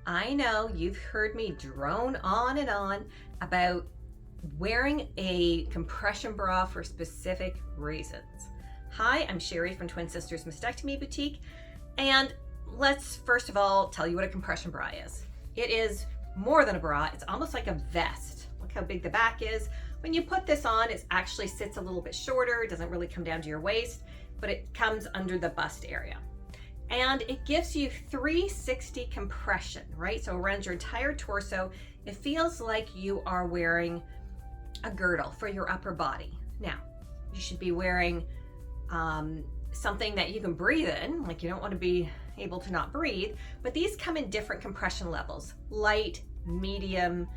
I know you've heard me drone on and on about wearing a compression bra for specific reasons. Hi, I'm Sherry from Twin Sisters Mastectomy Boutique, and let's first of all tell you what a compression bra is. It is more than a bra, it's almost like a vest. Look how big the back is. When you put this on, it actually sits a little bit shorter, it doesn't really come down to your waist, but it comes under the bust area. And it gives you 360 compression, right? So around your entire torso, it feels like you are wearing a girdle for your upper body. Now, you should be wearing something that you can breathe in, like you don't want to be able to not breathe, but these come in different compression levels, light, medium,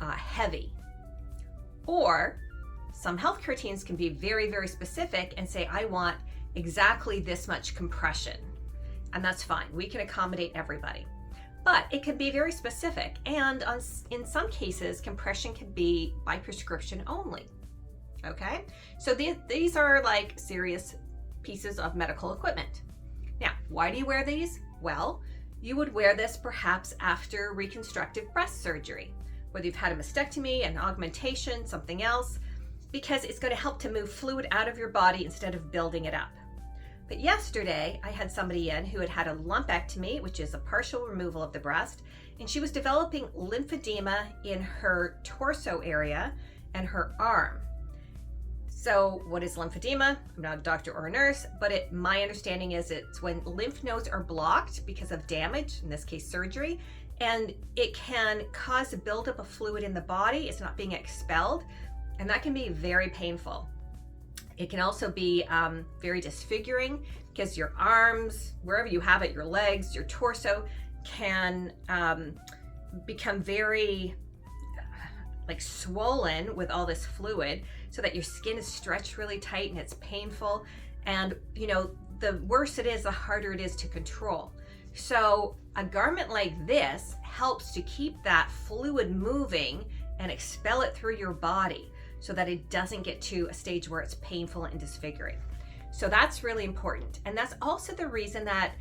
heavy. Or some healthcare teams can be very, very specific and say, I want exactly this much compression. And that's fine. We can accommodate everybody. But it can be very specific. And in some cases, compression can be by prescription only. Okay? So these are like serious pieces of medical equipment. Now, why do you wear these? Well, you would wear this perhaps after reconstructive breast surgery, whether you've had a mastectomy, an augmentation, something else, because it's going to help to move fluid out of your body instead of building it up. But yesterday, I had somebody in who had had a lumpectomy, which is a partial removal of the breast, and she was developing lymphedema in her torso area and her arm. So what is lymphedema? I'm not a doctor or a nurse, but my understanding is it's when lymph nodes are blocked because of damage, in this case surgery, and it can cause a buildup of fluid in the body. It's not being expelled, and that can be very painful. It can also be very disfiguring because your arms, wherever you have it, your legs, your torso can become very like swollen with all this fluid so that your skin is stretched really tight and it's painful. And you know, the worse it is, the harder it is to control. So a garment like this helps to keep that fluid moving and expel it through your body, so that it doesn't get to a stage where it's painful and disfiguring. So that's really important. And that's also the reason that,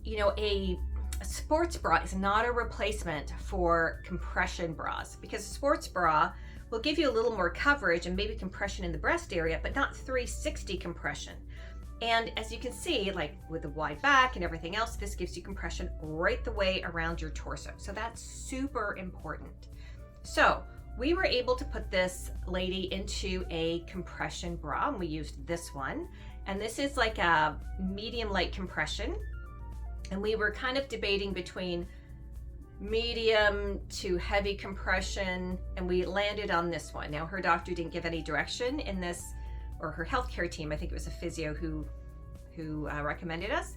you know, a sports bra is not a replacement for compression bras, because a sports bra will give you a little more coverage and maybe compression in the breast area, but not 360 compression. And as you can see, like with the wide back and everything else, this gives you compression right the way around your torso. So that's super important. So we were able to put this lady into a compression bra, and we used this one. And this is like a medium light compression. And we were kind of debating between medium to heavy compression, and we landed on this one. Now, her doctor didn't give any direction in this, or her healthcare team, I think it was a physio who recommended us.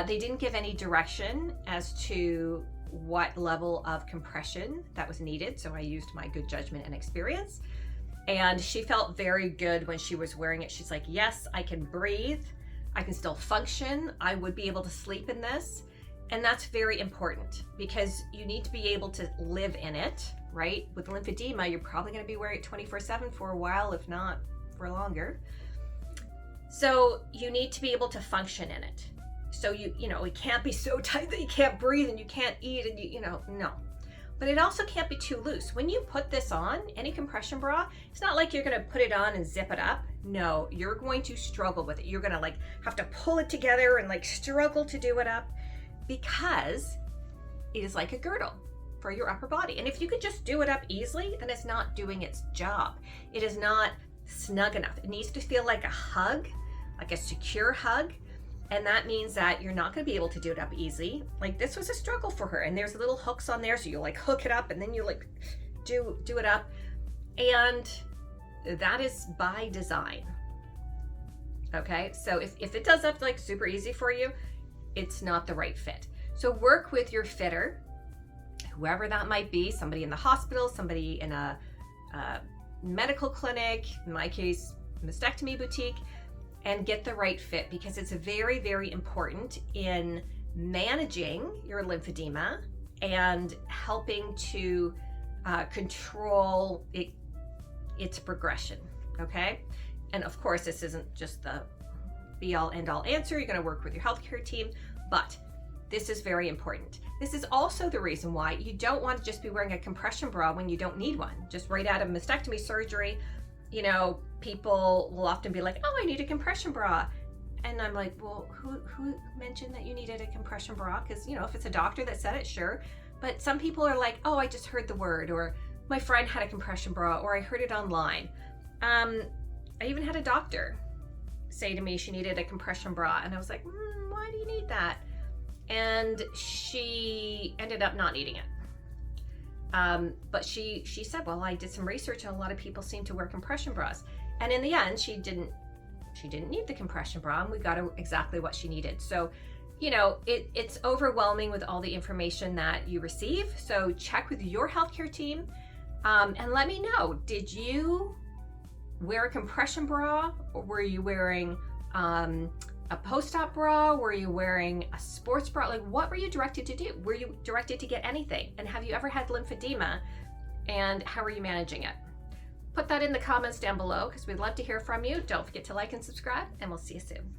They didn't give any direction as to what level of compression that was needed, so I used my good judgment and experience. And she felt very good when she was wearing it. She's like, yes, I can breathe, I can still function, I would be able to sleep in this. And that's very important because you need to be able to live in it, right? With lymphedema, you're probably going to be wearing it 24/7 for a while, if not for longer. So you need to be able to function in it. So you know, it can't be so tight that you can't breathe and you can't eat and you know, no. But it also can't be too loose. When you put this on, any compression bra, it's not like you're gonna put it on and zip it up. No, you're going to struggle with it. You're gonna like have to pull it together and like struggle to do it up, because it is like a girdle for your upper body. And if you could just do it up easily, then it's not doing its job. It is not snug enough. It needs to feel like a hug, like a secure hug. And that means that you're not going to be able to do it up easy. Like this was a struggle for her, and there's little hooks on there, so you like hook it up and then you like do it up. And that is by design. Okay, so if it does up like super easy for you, it's not the right fit. So work with your fitter, whoever that might be, somebody in the hospital, somebody in a medical clinic, in my case, mastectomy boutique, and get the right fit, because it's very, very important in managing your lymphedema and helping to control its progression, okay? And of course, this isn't just the be all end all answer. You're gonna work with your healthcare team, but This is very important. This is also the reason why you don't want to just be wearing a compression bra when you don't need one. Just right out of mastectomy surgery, you know, people will often be like, oh, I need a compression bra. And I'm like, well, who mentioned that you needed a compression bra? Because, you know, if it's a doctor that said it, sure. But some people are like, oh, I just heard the word, or my friend had a compression bra, or I heard it online. I even had a doctor say to me she needed a compression bra, and I was like, why do you need that? And she ended up not needing it. But she said, well, I did some research and a lot of people seem to wear compression bras. And in the end, she didn't need the compression bra, and we got her exactly what she needed. So, you know, it's overwhelming with all the information that you receive. So check with your healthcare team and let me know, did you wear a compression bra, or were you wearing a post-op bra? Were you wearing a sports bra? Like, what were you directed to do? Were you directed to get anything? And have you ever had lymphedema, and how are you managing it? Put that in the comments down below because we'd love to hear from you. Don't forget to like and subscribe, and we'll see you soon.